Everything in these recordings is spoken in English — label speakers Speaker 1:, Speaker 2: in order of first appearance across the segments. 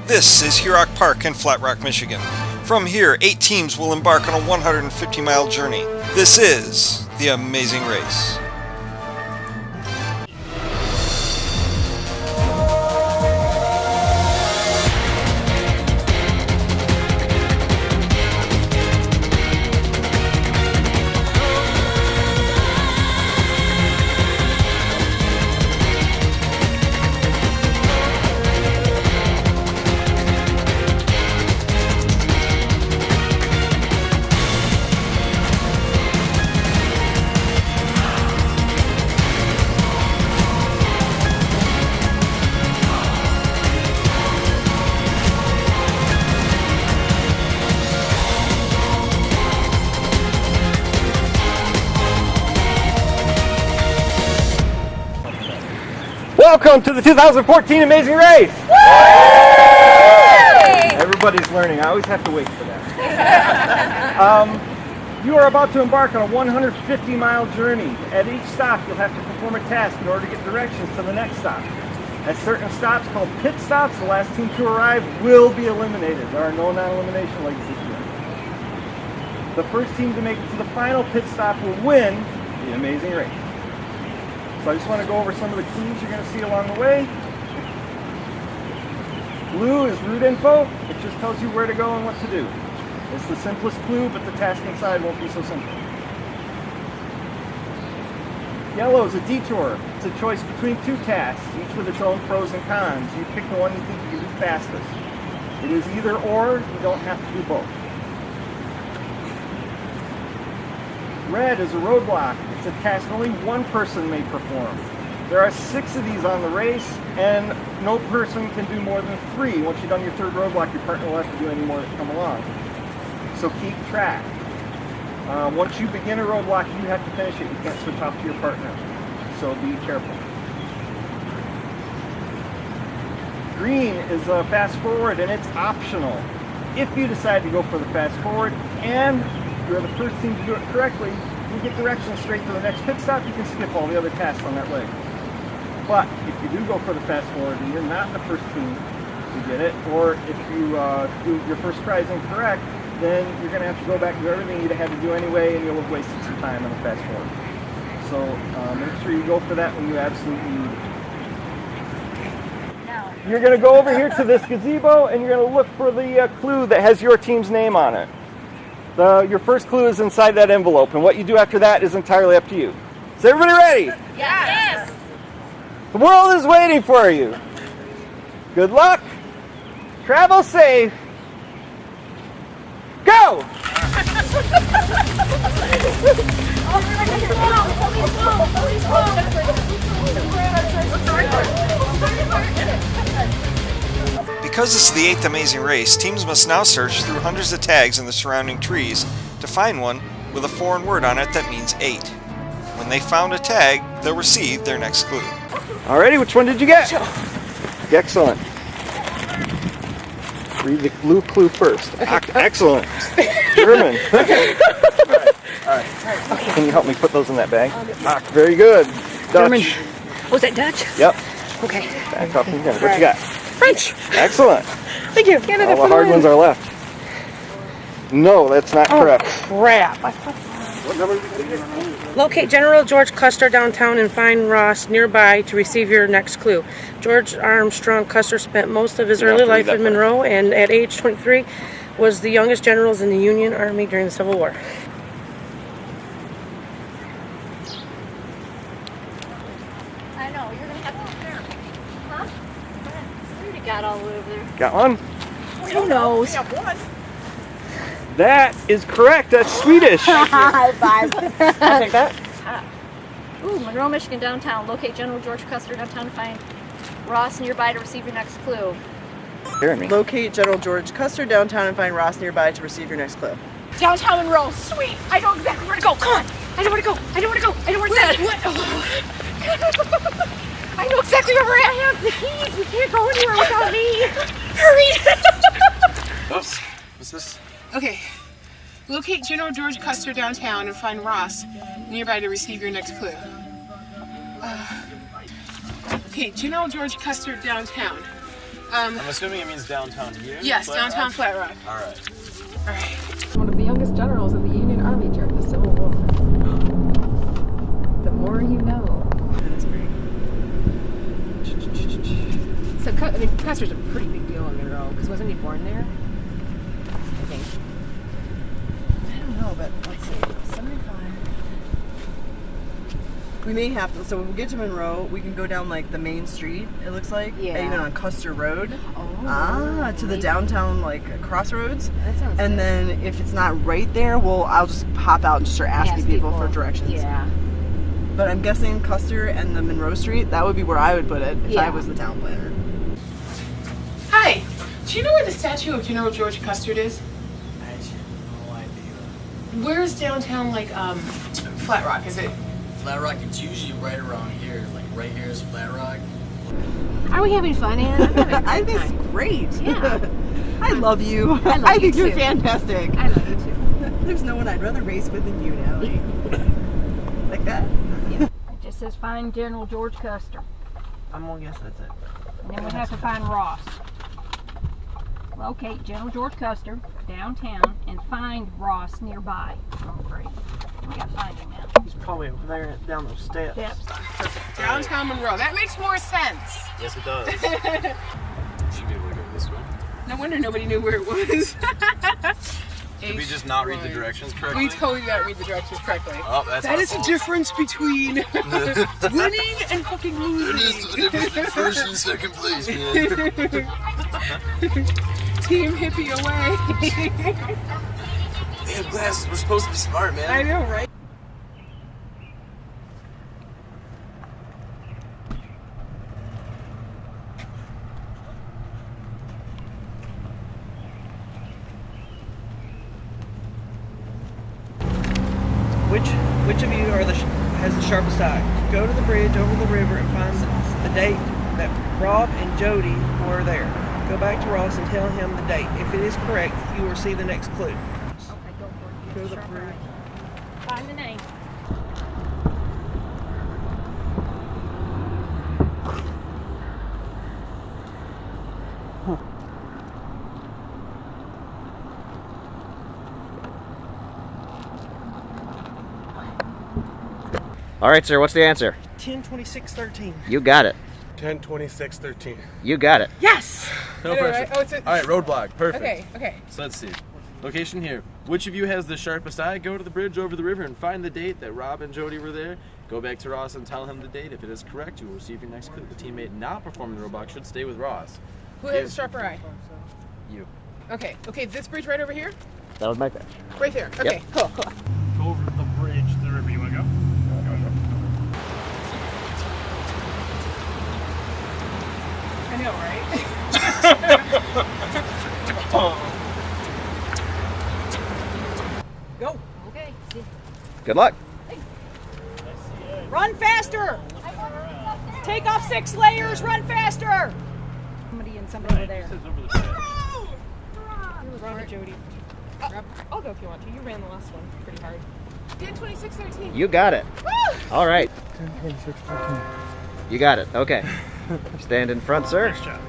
Speaker 1: This is Hurock Park in Flat Rock, Michigan. From here, 8 teams will embark on a 150-mile journey. This is the Amazing Race.
Speaker 2: Welcome to the 2014 Amazing Race! Everybody's learning. I always have to wait for that. You are about to embark on a 150-mile journey. At each stop, you'll have to perform a task in order to get directions to the next stop. At certain stops called pit stops, the last team to arrive will be eliminated. There are no non-elimination legs this year. The first team to make it to the final pit stop will win the Amazing Race. So I just want to go over some of the clues you're going to see along the way. Blue is route info. It just tells you where to go and what to do. It's the simplest clue, but the task inside won't be so simple. Yellow is a detour. It's a choice between 2 tasks, each with its own pros and cons. You pick the one you think you can do fastest. It is either or. You don't have to do both. Red is a roadblock. It's a task only one person may perform. There are 6 of these on the race, and no person can do more than 3. Once you've done your 3rd roadblock, your partner will have to do any more that come along. So keep track. Once you begin a roadblock, you have to finish it. You can't switch off to your partner. So be careful. Green is a fast forward, and it's optional. If you decide to go for the fast forward and you're the first team to do it correctly, you get directions straight to the next pit stop. You can skip all the other tasks on that leg. But if you do go for the fast forward and you're not the first team to get it, or if you do your first try is incorrect, then you're going to have to go back and do everything you had to do anyway, and you'll have wasted some time on the fast forward. So make sure you go for that when you absolutely need it. You're going to go over here to this gazebo, and you're going to look for the clue that has your team's name on it. Your first clue is inside that envelope, and what you do after that is entirely up to you. Is everybody ready?
Speaker 3: Yes!
Speaker 2: The world is waiting for you. Good luck. Travel safe. Go!
Speaker 1: Because it's the 8th Amazing Race, teams must now search through hundreds of tags in the surrounding trees to find one with a foreign word on it that means 8. When they found a tag, they'll receive their next clue.
Speaker 2: Alrighty, which one did you get? Excellent. Read the blue clue first. Excellent. German. Alright. Can you help me put those in that bag? Very good. Dutch.
Speaker 3: German. Was that Dutch?
Speaker 2: Yep.
Speaker 3: Okay.
Speaker 2: Back up and what you got?
Speaker 3: French.
Speaker 2: Excellent.
Speaker 3: Thank you. Canada.
Speaker 2: All the hard ones are left. No, that's not correct.
Speaker 3: Crap.
Speaker 2: What number did you get?
Speaker 3: Locate General George Custer downtown and find Ross nearby to receive your next clue. George Armstrong Custer spent most of his early life in Monroe, and at age 23 was the youngest generals in the Union Army during the Civil War.
Speaker 4: I know, you're going to have to look there. Huh? You already got all the way over there.
Speaker 2: Got one?
Speaker 3: Who knows?
Speaker 2: That is correct. That's Swedish.
Speaker 4: High five.
Speaker 3: I'll take that.
Speaker 4: Ooh, Monroe, Michigan, downtown. Locate General George Custer downtown to find Ross nearby to receive your next clue.
Speaker 2: Jeremy.
Speaker 5: Locate General George Custer downtown and find Ross nearby to receive your next clue.
Speaker 4: Downtown Monroe. Sweet. I know exactly where to go. Come on. I know where to go. I know where to go. I know where it's at. What? I know exactly where we're at. Please, you can't go anywhere without me. Hurry.
Speaker 6: Oops. What's this? Okay. Locate General George Custer downtown and find Ross nearby to receive your next clue. Okay, General George Custer downtown.
Speaker 7: I'm assuming it means downtown here?
Speaker 6: Yes, downtown Flat Rock.
Speaker 7: Alright.
Speaker 6: Alright.
Speaker 8: One of the youngest generals in the Union Army during the Civil War. The more you know.
Speaker 5: That's great.
Speaker 8: So, Custer's a pretty big deal in Monroe, because wasn't he born there? I think.
Speaker 5: I don't know, but let's see. 75. We may have to, so when we get to Monroe, we can go down like the main street, it looks like.
Speaker 8: Yeah.
Speaker 5: Even on Custer Road.
Speaker 8: Oh.
Speaker 5: To the downtown like crossroads.
Speaker 8: That sounds
Speaker 5: And
Speaker 8: good.
Speaker 5: then if it's not right there, I'll just hop out and just start asking people for directions.
Speaker 8: Yeah.
Speaker 5: But I'm guessing Custer and the Monroe Street, that would be where I would put it if I
Speaker 8: Yeah.
Speaker 5: was the town planner.
Speaker 6: Hi. Do you know where the statue of General George Custer is?
Speaker 7: I actually have no idea.
Speaker 6: Where's downtown, like, Flat Rock? Is it?
Speaker 9: Flat Rock, it's usually right around here. Like right here is Flat Rock.
Speaker 8: Are we having fun, Ann? I'm having a
Speaker 5: I
Speaker 8: good
Speaker 5: think it's
Speaker 8: time.
Speaker 5: great.
Speaker 8: Yeah.
Speaker 5: I love you.
Speaker 8: I love
Speaker 5: I
Speaker 8: you
Speaker 5: think you're
Speaker 8: too.
Speaker 5: fantastic.
Speaker 8: I love you too.
Speaker 5: There's no one I'd rather race with than you, Natalie. Like that?
Speaker 10: It just says find General George Custer.
Speaker 5: I'm gonna guess that's it.
Speaker 10: And then we have to find Ross. Locate General George Custer downtown and find Ross nearby. Oh, great. We gotta find him now.
Speaker 11: He's probably over there down those steps.
Speaker 6: Downtown Monroe. That makes more sense.
Speaker 7: Yes, it does. Should be able to go this way.
Speaker 6: No wonder nobody knew where it was.
Speaker 7: Did we just not read the directions correctly?
Speaker 6: We totally gotta read the directions correctly.
Speaker 7: Oh, that's
Speaker 6: That
Speaker 7: our
Speaker 6: is the
Speaker 7: fault.
Speaker 6: difference between winning and fucking losing.
Speaker 9: First and second place, man.
Speaker 6: Team hippie away.
Speaker 9: They have glasses. We're supposed to be smart, man.
Speaker 6: I know, right?
Speaker 11: Which of you has the sharpest eye? Go to the bridge over the river and find the date that Rob and Jody were there. Go back to Ross and tell him the date. If it is correct, you will receive the next clue.
Speaker 10: Okay, go for it.
Speaker 11: Go to the bridge.
Speaker 10: Find the name.
Speaker 12: All right, sir, what's the answer?
Speaker 11: 10-26-13.
Speaker 12: You got it.
Speaker 7: 10-26-13.
Speaker 12: You got it.
Speaker 6: Yes!
Speaker 7: No
Speaker 6: I know,
Speaker 7: pressure.
Speaker 6: right? Oh, it's a-
Speaker 7: Alright, roadblock. Perfect.
Speaker 6: Okay, okay.
Speaker 7: So let's see. Location here. Which of you has the sharpest eye? Go to the bridge over the river and find the date that Rob and Jody were there. Go back to Ross and tell him the date. If it is correct, you will receive your next clue. The teammate not performing the roadblock should stay with Ross.
Speaker 6: Who has a sharper eye?
Speaker 7: You.
Speaker 6: Okay, this bridge right over here?
Speaker 12: That was my pitch.
Speaker 6: Right there. Okay,
Speaker 12: Yep.
Speaker 6: cool.
Speaker 11: Go over the bridge to the river. You want to go?
Speaker 6: I know, right?
Speaker 11: Go.
Speaker 10: Okay.
Speaker 12: Good luck.
Speaker 10: Run faster! Take off 6 layers, run faster! Somebody and somebody over there.
Speaker 8: Rob and Jody. I'll go if you want to. You ran the last one pretty hard.
Speaker 6: 10-26-13.
Speaker 12: You got it. All right.
Speaker 11: 10-26-13.
Speaker 12: You got it. Okay. Stand in front, sir.
Speaker 11: Nice job.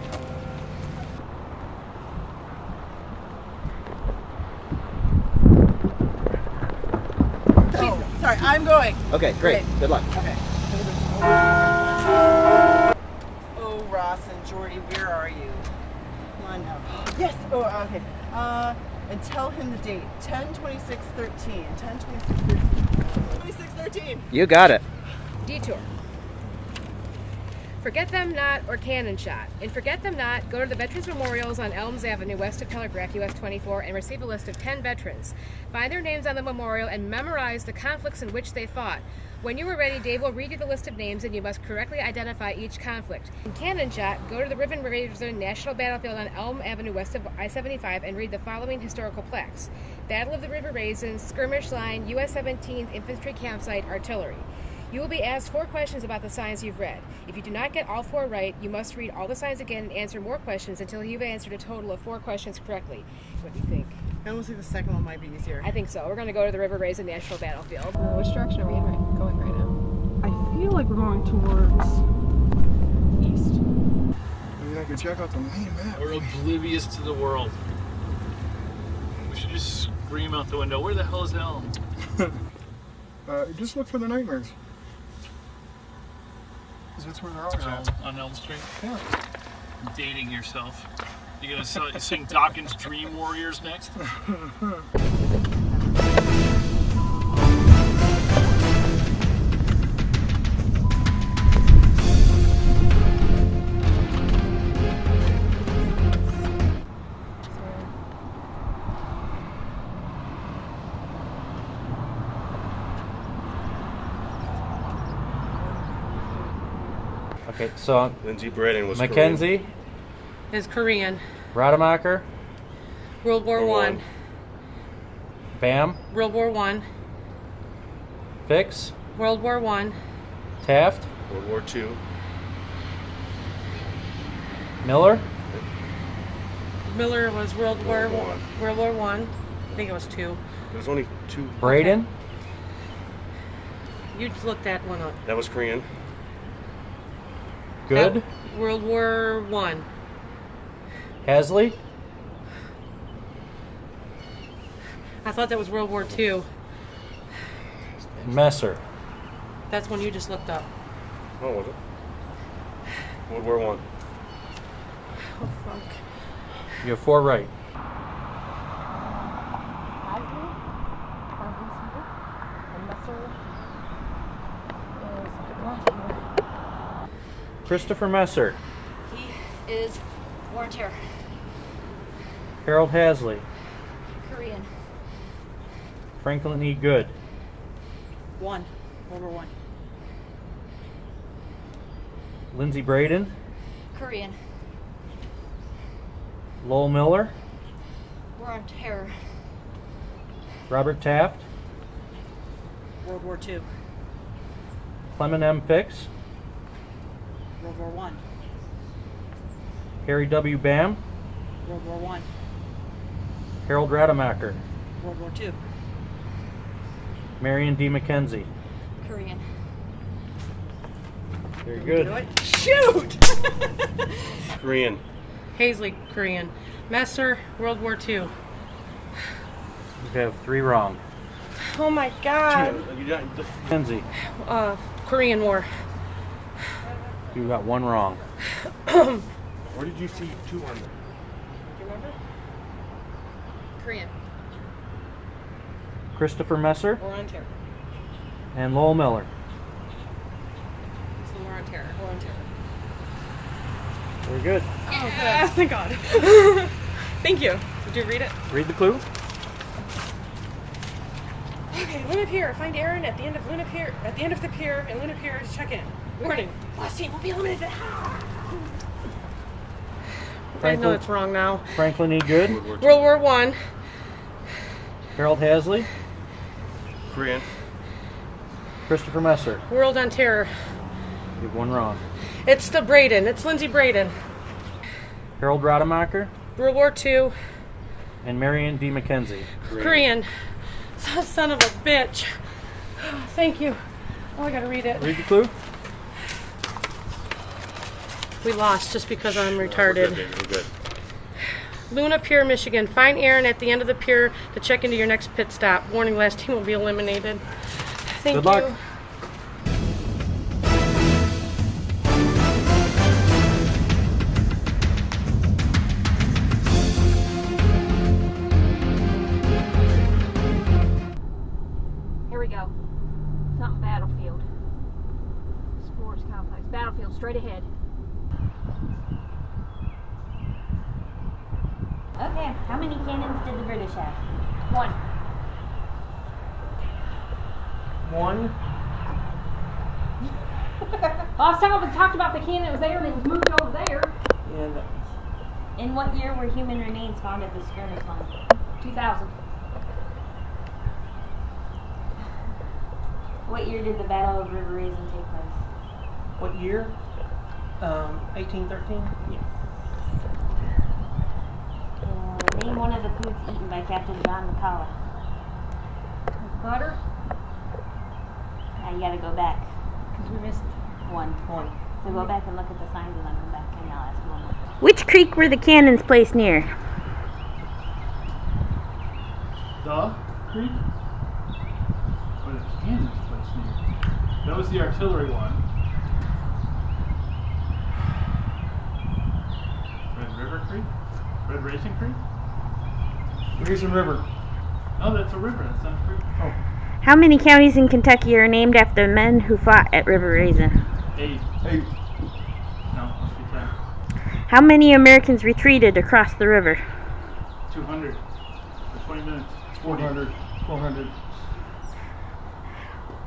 Speaker 5: Oh, sorry, I'm going.
Speaker 12: Okay, great.
Speaker 5: Okay.
Speaker 12: Good luck.
Speaker 5: Okay. Oh, Ross and Jordy, where are you? Come on now. Yes. Oh, okay. And tell him the date. 10-26-13. 10-26-13. 26-13.
Speaker 12: You got it.
Speaker 3: Detour. Forget Them Not or Cannon Shot. In Forget Them Not, go to the Veterans Memorials on Elms Avenue west of Telegraph, US 24, and receive a list of 10 veterans. Find their names on the memorial and memorize the conflicts in which they fought. When you are ready, Dave will read you the list of names and you must correctly identify each conflict. In Cannon Shot, go to the Riven Raisin National Battlefield on Elm Avenue west of I-75 and read the following historical plaques. Battle of the River Raisin, Skirmish Line, US 17th Infantry Campsite, Artillery. You will be asked 4 questions about the signs you've read. If you do not get all 4 right, you must read all the signs again and answer more questions until you've answered a total of 4 questions correctly. What do you think?
Speaker 5: I almost think the second one might be easier.
Speaker 3: I think so. We're going to go to the River Raisin National Battlefield.
Speaker 8: Which direction are we going right now?
Speaker 11: I feel like we're going towards east.
Speaker 7: You're not
Speaker 13: could check out the main map.
Speaker 14: We're oblivious to the world. We should just scream out the window. Where the hell is Elm?
Speaker 13: Just look for the nightmares. Because that's where they're always at.
Speaker 14: On Elm Street?
Speaker 13: Yeah.
Speaker 14: Dating yourself. You gonna sing Dawkins' Dream Warriors next?
Speaker 7: Okay, so
Speaker 15: Lindsay Braden was
Speaker 7: Mackenzie,
Speaker 15: Korean.
Speaker 3: Is Korean.
Speaker 7: Rademacher,
Speaker 3: World War One.
Speaker 7: Bam,
Speaker 3: World War One.
Speaker 7: Fix,
Speaker 3: World War One.
Speaker 7: Taft,
Speaker 15: World War II.
Speaker 7: Miller,
Speaker 3: Miller was World War
Speaker 15: One.
Speaker 3: World War One. I think it was 2.
Speaker 15: There was only 2.
Speaker 7: Braden,
Speaker 3: You just looked that one up.
Speaker 15: That was Korean.
Speaker 7: Good,
Speaker 3: World War One.
Speaker 7: Hasley,
Speaker 3: I thought that was World War Two.
Speaker 7: Messer.
Speaker 3: That's one you just looked up.
Speaker 15: What was it? World War I.
Speaker 3: Oh fuck.
Speaker 7: You have 4 right. Christopher Messer,
Speaker 4: He is War and Terror.
Speaker 7: Harold Hasley,
Speaker 4: Korean.
Speaker 7: Franklin E. Good,
Speaker 8: 1. World War 1.
Speaker 7: Lindsay Braden,
Speaker 4: Korean.
Speaker 7: Lowell Miller,
Speaker 4: War on Terror.
Speaker 7: Robert Taft,
Speaker 8: World War 2.
Speaker 7: Clement M. Fix,
Speaker 8: World War 1.
Speaker 7: Harry W. Bam,
Speaker 8: World War 1.
Speaker 7: Harold Rademacher,
Speaker 8: World War 2.
Speaker 7: Marion D. Mackenzie.
Speaker 4: Korean.
Speaker 7: Very good.
Speaker 8: Do it. Shoot!
Speaker 15: Korean.
Speaker 3: Hasley, Korean. Messer, World War II.
Speaker 7: You have 3 wrong.
Speaker 3: Oh my god.
Speaker 7: Mackenzie,
Speaker 3: Korean War.
Speaker 7: you got 1 wrong.
Speaker 15: Where did you see 2 on there?
Speaker 8: Do you remember? Korean.
Speaker 7: Christopher Messer
Speaker 8: War on Terror.
Speaker 7: and Lowell Miller.
Speaker 8: It's the War on Terror. War on Terror.
Speaker 7: Very good.
Speaker 8: Oh, yes, thank God. Thank you. Did you read it?
Speaker 7: Read the clue.
Speaker 8: Okay, Luna Pier. Find Aaron at the end of Luna Pier. At the end of the pier, and Luna Pier to check in. Warning: last team will be eliminated.
Speaker 3: I know it's wrong now.
Speaker 7: Franklin E. Good,
Speaker 3: World War One.
Speaker 7: Harold Hasley,
Speaker 15: Korean.
Speaker 7: Christopher Messer.
Speaker 3: World on Terror.
Speaker 7: You have 1 wrong.
Speaker 3: It's the Braden. It's Lindsay Braden.
Speaker 7: Harold Rademacher
Speaker 3: World War II.
Speaker 7: and Marion D. Mackenzie.
Speaker 3: Korean. Son of a bitch. Thank you. Oh, I gotta read it.
Speaker 7: Read the clue.
Speaker 3: We lost just because I'm retarded.
Speaker 15: We're good, baby. We're good.
Speaker 3: Luna Pier, Michigan. Find Aaron at the end of the pier to check into your next pit stop. Warning, last team will be eliminated. Thank
Speaker 7: Good luck.
Speaker 3: you.
Speaker 10: Here we go. Something battlefield. Sports complex. Battlefield, straight ahead.
Speaker 16: Okay, how many cannons did the British have?
Speaker 10: 1.
Speaker 11: 1.
Speaker 10: Last time we talked about the cannon that was there and it was moved over there.
Speaker 11: And
Speaker 16: In what year were human remains found at the skirmish line?
Speaker 10: 2000.
Speaker 16: What year did the Battle of River Raisin take place?
Speaker 11: what year? 1813?
Speaker 16: Yes. Name one of the foods eaten by Captain John McCullough.
Speaker 10: Butter?
Speaker 16: Now you gotta go back.
Speaker 10: Because we missed
Speaker 16: 1. So go back and look at the signs and then come back and I'll ask you one more.
Speaker 17: Which creek were the cannons placed near?
Speaker 14: The creek? Where the cannons placed near? That was the artillery one. Red River Creek? Red Racing Creek?
Speaker 13: Raisin River.
Speaker 14: No, that's a river. That's not a creek. Oh.
Speaker 17: How many counties in Kentucky are named after the men who fought at River Raisin?
Speaker 14: 8. 8. No, must be 10.
Speaker 17: How many Americans retreated across the river?
Speaker 14: 200. For 20 minutes.
Speaker 13: 400. 400.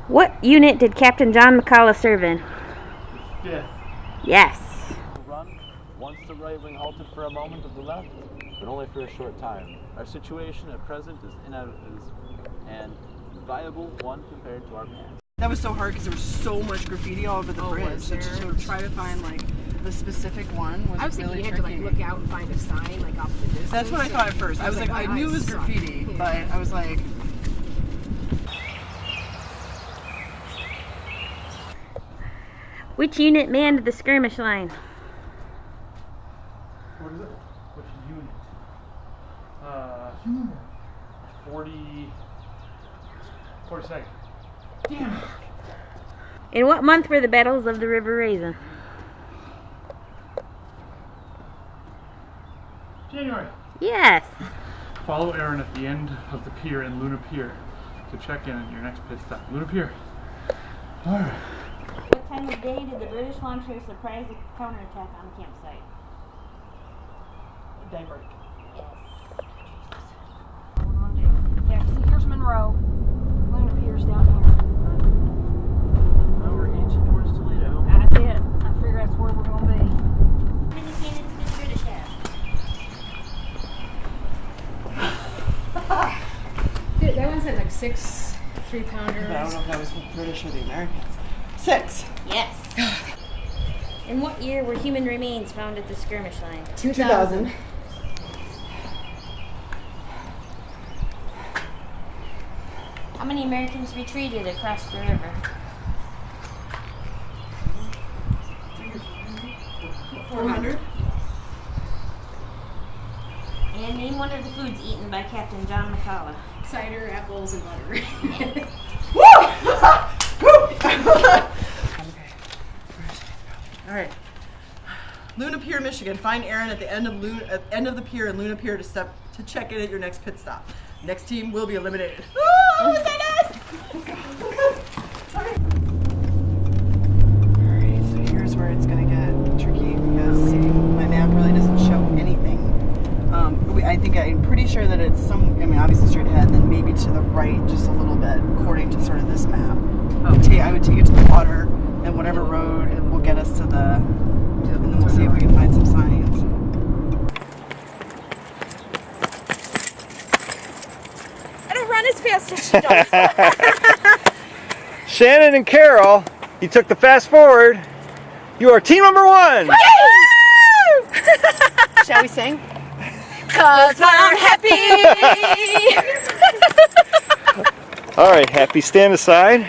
Speaker 17: What unit did Captain John McCullough serve in?
Speaker 14: The 5th.
Speaker 17: Yes.
Speaker 7: Run once the right wing halted for a moment of the left, but only for a short time. Our situation at present is an viable one compared to our past.
Speaker 5: That was so hard because there was so much graffiti all over the bridge. So to sort of try to find like the specific one was,
Speaker 8: I was
Speaker 5: really
Speaker 8: thinking you had
Speaker 5: tricky.
Speaker 8: to like look out and find a sign like off the distance.
Speaker 5: That's what I thought at first. I was like, I knew it was graffiti, but I was like.
Speaker 17: Which unit manned the skirmish line?
Speaker 14: What is it? Which unit? 42nd. Damn it.
Speaker 17: In what month were the battles of the River Raisin?
Speaker 14: January.
Speaker 17: Yes.
Speaker 14: Follow Aaron at the end of the pier in Luna Pier to check in at your next pit stop. Luna Pier. Alright.
Speaker 16: What time of day did the British launch their surprise counterattack on the campsite?
Speaker 5: Daybreak.
Speaker 10: Yeah, see, here's Monroe. Luna Pier's down here.
Speaker 11: Now we're inching towards Toledo.
Speaker 10: That's it. I figure that's where we're going to be.
Speaker 16: How many cannons did the British have?
Speaker 8: That one said like 6 3-pounders.
Speaker 5: I don't know if that was the British or the Americans. 6.
Speaker 17: Yes. In what year were human remains found at the skirmish line?
Speaker 5: 2000.
Speaker 17: How many Americans retreated across the river?
Speaker 5: 400.
Speaker 17: And name one of the foods eaten by Captain John McCullough.
Speaker 8: Cider, apples, and butter.
Speaker 5: Alright. Luna Pier, Michigan. Find Aaron at the end of the pier in Luna Pier to check in at your next pit stop. Next team will be eliminated. Oh, is that us? Alright, so here's where it's gonna get tricky because my map really doesn't show anything. I'm pretty sure that it's obviously straight ahead, then maybe to the right just a little bit, according to sort of this map. I would take it to the water, and whatever road it will get us to the, and then we'll see if we can find some signs.
Speaker 8: I don't run as fast as she does.
Speaker 1: Shannon and Carol, you took the fast forward. You are team number 1.
Speaker 8: Shall we sing? 'Cause I'm happy.
Speaker 1: All right, Happy, stand aside.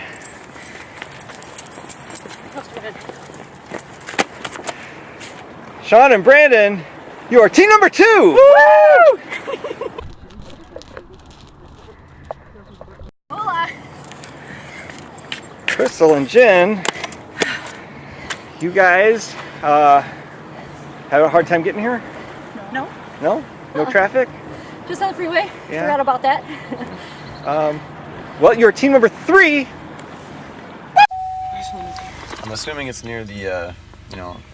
Speaker 1: Sean and Brandon, you are team number 2.
Speaker 8: Woo! Hola.
Speaker 1: Crystal and Jen, you guys have a hard time getting here?
Speaker 4: No.
Speaker 1: No? No traffic?
Speaker 4: Just on the freeway.
Speaker 1: Yeah.
Speaker 4: Forgot about that.
Speaker 1: Well, you're team number 3.
Speaker 7: I'm assuming it's near the,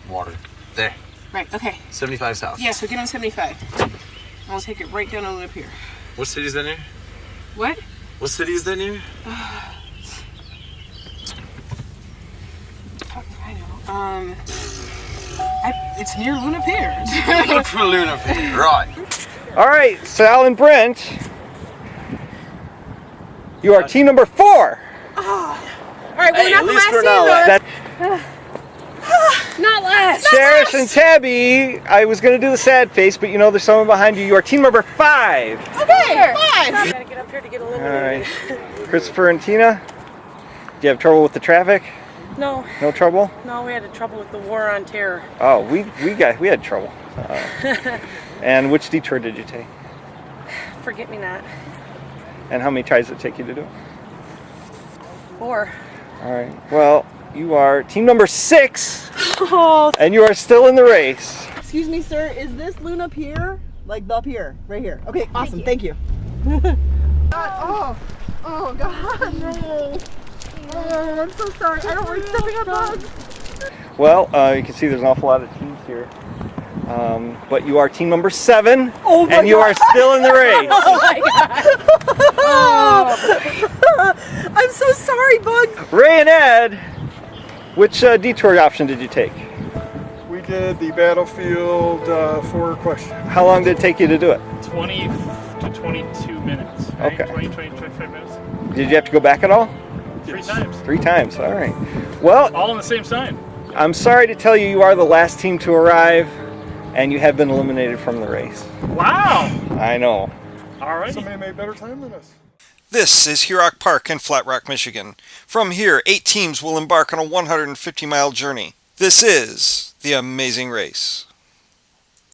Speaker 7: water. There.
Speaker 6: Right, okay.
Speaker 7: 75 south.
Speaker 6: Yeah, so get on 75. I'll take it right down on up here.
Speaker 7: What city is that near?
Speaker 6: What?
Speaker 7: What city is that near?
Speaker 6: I know. It's near Luna Pier.
Speaker 7: Look for Luna Pier, right.
Speaker 1: All right, Sal and Brent, you are team number 4.
Speaker 8: All right, well,
Speaker 7: Hey,
Speaker 8: not
Speaker 7: at
Speaker 8: the
Speaker 7: least
Speaker 8: last
Speaker 7: we're not
Speaker 8: either.
Speaker 7: last.
Speaker 8: Not last.
Speaker 1: Cherish and Tabby, I was going to do the sad face, but there's someone behind you. You are team number 5.
Speaker 8: Okay, 5. Gotta get up here to get
Speaker 1: All
Speaker 8: eliminated.
Speaker 1: right. Christopher and Tina, do you have trouble with the traffic?
Speaker 3: No.
Speaker 1: No trouble?
Speaker 3: No, we had trouble with the war on terror.
Speaker 1: Oh, we had trouble. And which detour did you take?
Speaker 3: Forget me not.
Speaker 1: And how many tries did it take you to do it?
Speaker 3: 4.
Speaker 1: All right. Well, you are team number 6,
Speaker 3: Oh.
Speaker 1: and you are still in the race.
Speaker 5: Excuse me, sir. Is this Luna Pier? Like the pier, right here. Okay, awesome. Thank you. Oh God, no. Oh, I'm so sorry. I don't like stepping on bugs.
Speaker 1: Well, you can see there's an awful lot of teams here. But you are team number 7, and you are still in the race.
Speaker 3: Oh my God.
Speaker 5: I'm so sorry, Bugs.
Speaker 1: Ray and Ed, which detour option did you take?
Speaker 13: We did the battlefield for question.
Speaker 1: How long did it take you to do it?
Speaker 14: 20 to 22 minutes. Right?
Speaker 1: Okay.
Speaker 14: 25 minutes.
Speaker 1: Did you have to go back at all?
Speaker 14: 3 times.
Speaker 1: 3 times, all right. Well,
Speaker 14: All on the same sign.
Speaker 1: I'm sorry to tell you, you are the last team to arrive, and you have been eliminated from the race.
Speaker 14: Wow.
Speaker 1: I know.
Speaker 14: All right.
Speaker 13: Somebody made better time than us.
Speaker 1: This is Hurock Park in Flat Rock, Michigan. From here, 8 teams will embark on a 150-mile journey. This is the Amazing Race.